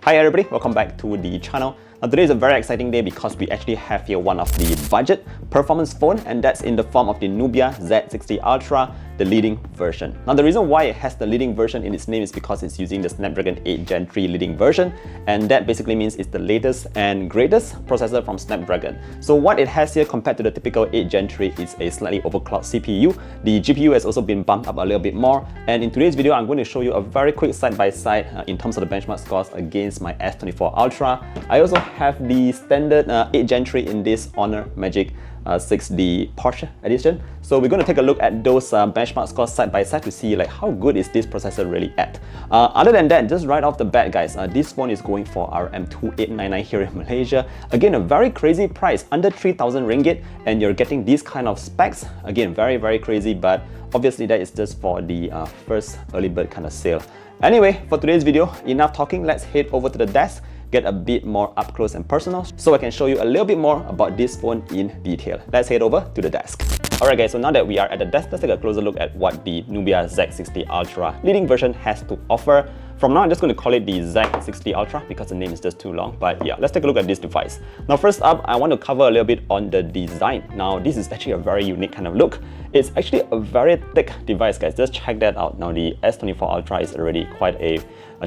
Hi everybody, welcome back to the channel. Now today is a very exciting day because we actually have here one of the budget performance phone, and that's in the form of the Nubia Z60 Ultra, the leading version. Now the reason why it has the leading version in its name is because it's using the Snapdragon 8 Gen 3 leading version, and that basically means it's the latest and greatest processor from Snapdragon. So what it has here compared to the typical 8 Gen 3 is a slightly overclocked CPU. The GPU has also been bumped up a little bit more, and in today's video I'm going to show you a very quick side-by-side in terms of the benchmark scores against my S24 Ultra. I also have the standard 8 Gen 3 in this Honor Magic 6D Porsche edition. So we're going to take a look at those benchmark scores side by side to see like how good is this processor really at. Other than that, just right off the bat guys, this phone is going for RM2899 here in Malaysia. Again, a very crazy price, under 3,000 ringgit, and you're getting these kind of specs. Again, very crazy, but obviously that is just for the first early bird kind of sale. Anyway, for today's video, enough talking, let's head over to the desk, get a bit more up close and personal so I can show you a little bit more about this phone in detail. Let's head over to the desk. Alright guys, so now that we are at the desk, let's take a closer look at what the Nubia Z60 Ultra leading version has to offer. From now, I'm just going to call it the Z60 Ultra because the name is just too long. But yeah, let's take a look at this device. Now, first up, I want to cover a little bit on the design. Now, this is actually a very unique kind of look. It's actually a very thick device, guys. Just check that out. Now, the S24 Ultra is already quite a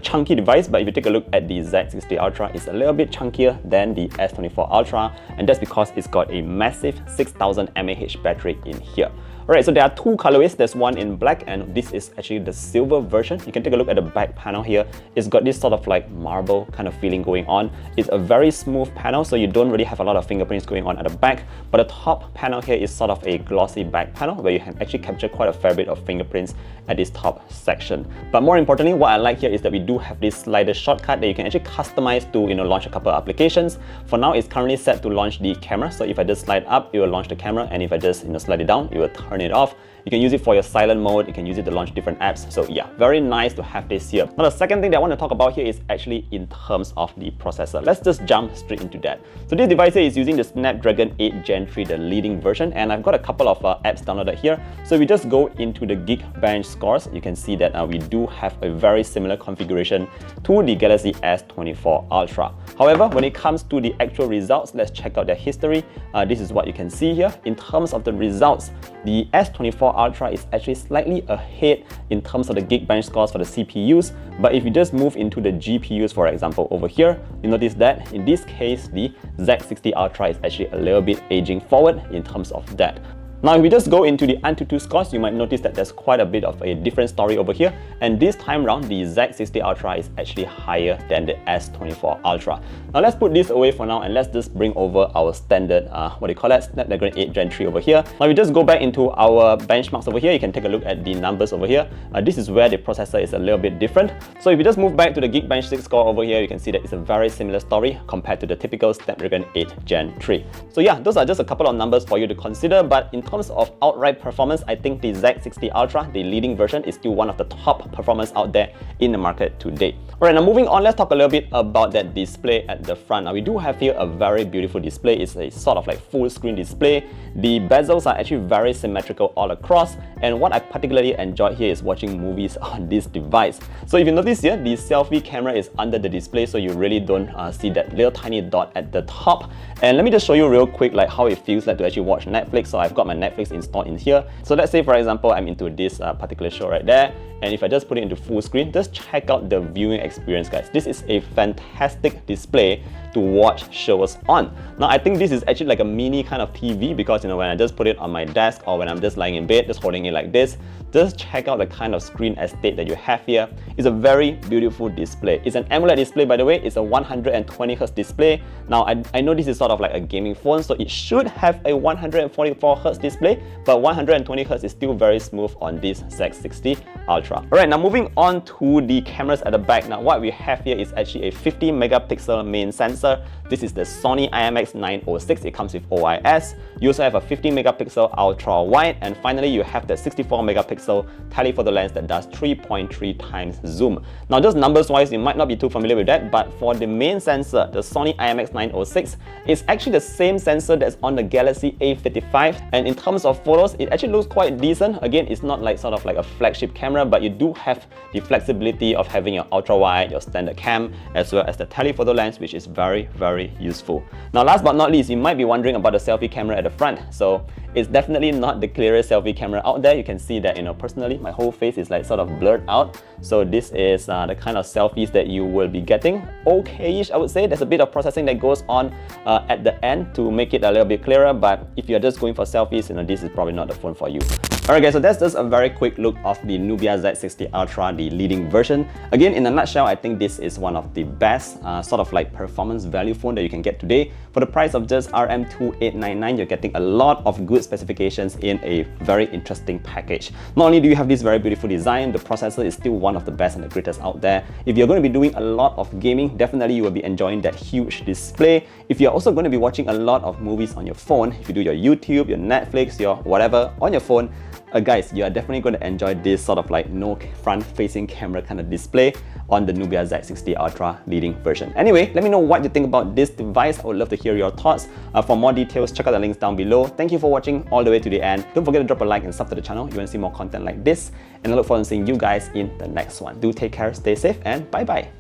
chunky device, but if you take a look at the Z60 Ultra, it's a little bit chunkier than the S24 Ultra, and that's because it's got a massive 6000 mAh battery in here. Alright, so there are two colorways. There's one in black, and this is actually the silver version. You can take a look at the back panel here. It's got this sort of like marble kind of feeling going on. It's a very smooth panel, so you don't really have a lot of fingerprints going on at the back. But the top panel here is sort of a glossy back panel where you can actually capture quite a fair bit of fingerprints at this top section. But more importantly, what I like here is that we do have this slider shortcut that you can actually customize to launch a couple of applications. For now, it's currently set to launch the camera. So if I just slide up, it will launch the camera, and if I just slide it down, it will turn it off. You can use it for your silent mode, you can use it to launch different apps. So yeah, very nice to have this here. Now the second thing that I want to talk about here is actually in terms of the processor. Let's just jump straight into that. So this device here is using the Snapdragon 8 Gen 3, the leading version, and I've got a couple of apps downloaded here. So if we just go into the Geekbench scores, you can see that we do have a very similar configuration to the Galaxy S24 Ultra. However, when it comes to the actual results, let's check out their history. This is what you can see here. In terms of the results, the S24 Ultra is actually slightly ahead in terms of the Geekbench scores for the CPUs, but if you just move into the GPUs, for example, over here, you notice that in this case, the Z60 Ultra is actually a little bit aging forward in terms of that. Now, if we just go into the AnTuTu scores, you might notice that there's quite a bit of a different story over here. And this time around, the Z60 Ultra is actually higher than the S24 Ultra. Now, let's put this away for now and let's just bring over our standard, Snapdragon 8 Gen 3 over here. Now, if we just go back into our benchmarks over here, you can take a look at the numbers over here. This is where the processor is a little bit different. So if you just move back to the Geekbench 6 score over here, you can see that it's a very similar story compared to the typical Snapdragon 8 Gen 3. So yeah, those are just a couple of numbers for you to consider, but in terms of outright performance, I think the Z60 Ultra, the leading version, is still one of the top performance out there in the market today. Alright, now moving on, let's talk a little bit about that display at the front. Now we do have here a very beautiful display. It's a sort of like full screen display. The bezels are actually very symmetrical all across, and what I particularly enjoyed here is watching movies on this device. So if you notice here, the selfie camera is under the display, so you really don't see that little tiny dot at the top. And let me just show you real quick like how it feels like to actually watch Netflix. So I've got my Netflix installed in here. So let's say, for example, I'm into this particular show right there, and if I just put it into full screen, just check out the viewing experience, guys. This is a fantastic display to watch shows on. Now, I think this is actually like a mini kind of TV because when I just put it on my desk or when I'm just lying in bed, just holding it like this, just check out the kind of screen estate that you have here. It's a very beautiful display. It's an AMOLED display, by the way. It's a 120Hz display. Now, I know this is sort of like a gaming phone, so it should have a 144Hz display, but 120Hz is still very smooth on this Z60 Ultra. Alright, now moving on to the cameras at the back. Now, what we have here is actually a 50 megapixel main sensor. This is the Sony IMX906. It comes with OIS. You also have a 50 megapixel ultra wide, and finally you have the 64 megapixel telephoto lens that does 3.3 times zoom. Now, just numbers wise, you might not be too familiar with that, but for the main sensor, the Sony IMX906 is actually the same sensor that's on the Galaxy A55, and in terms of photos, it actually looks quite decent. Again, it's not like sort of like a flagship camera, but but you do have the flexibility of having your ultra wide, your standard cam, as well as the telephoto lens, which is very, very useful. Now, last but not least, you might be wondering about the selfie camera at the front. So it's definitely not the clearest selfie camera out there. You can see that, personally, my whole face is like sort of blurred out. So this is the kind of selfies that you will be getting. Okay-ish, I would say. There's a bit of processing that goes on at the end to make it a little bit clearer, but if you're just going for selfies, this is probably not the phone for you. Alright guys, so that's just a very quick look of the Nubia Z60 Ultra, the leading version. Again, in a nutshell, I think this is one of the best sort of like performance value phone that you can get today. For the price of just RM2899, you're getting a lot of good specifications in a very interesting package. Not only do you have this very beautiful design, the processor is still one of the best and the greatest out there. If you're going to be doing a lot of gaming, definitely you will be enjoying that huge display. If you're also going to be watching a lot of movies on your phone, if you do your YouTube, your Netflix, your whatever on your phone, guys, you are definitely going to enjoy this sort of like no front-facing camera kind of display on the Nubia Z60 Ultra leading version. Anyway, let me know what you think about this device. I would love to hear your thoughts. For more details, check out the links down below. Thank you for watching all the way to the end. Don't forget to drop a like and sub to the channel if you want to see more content like this. And I look forward to seeing you guys in the next one. Do take care, stay safe, and bye-bye.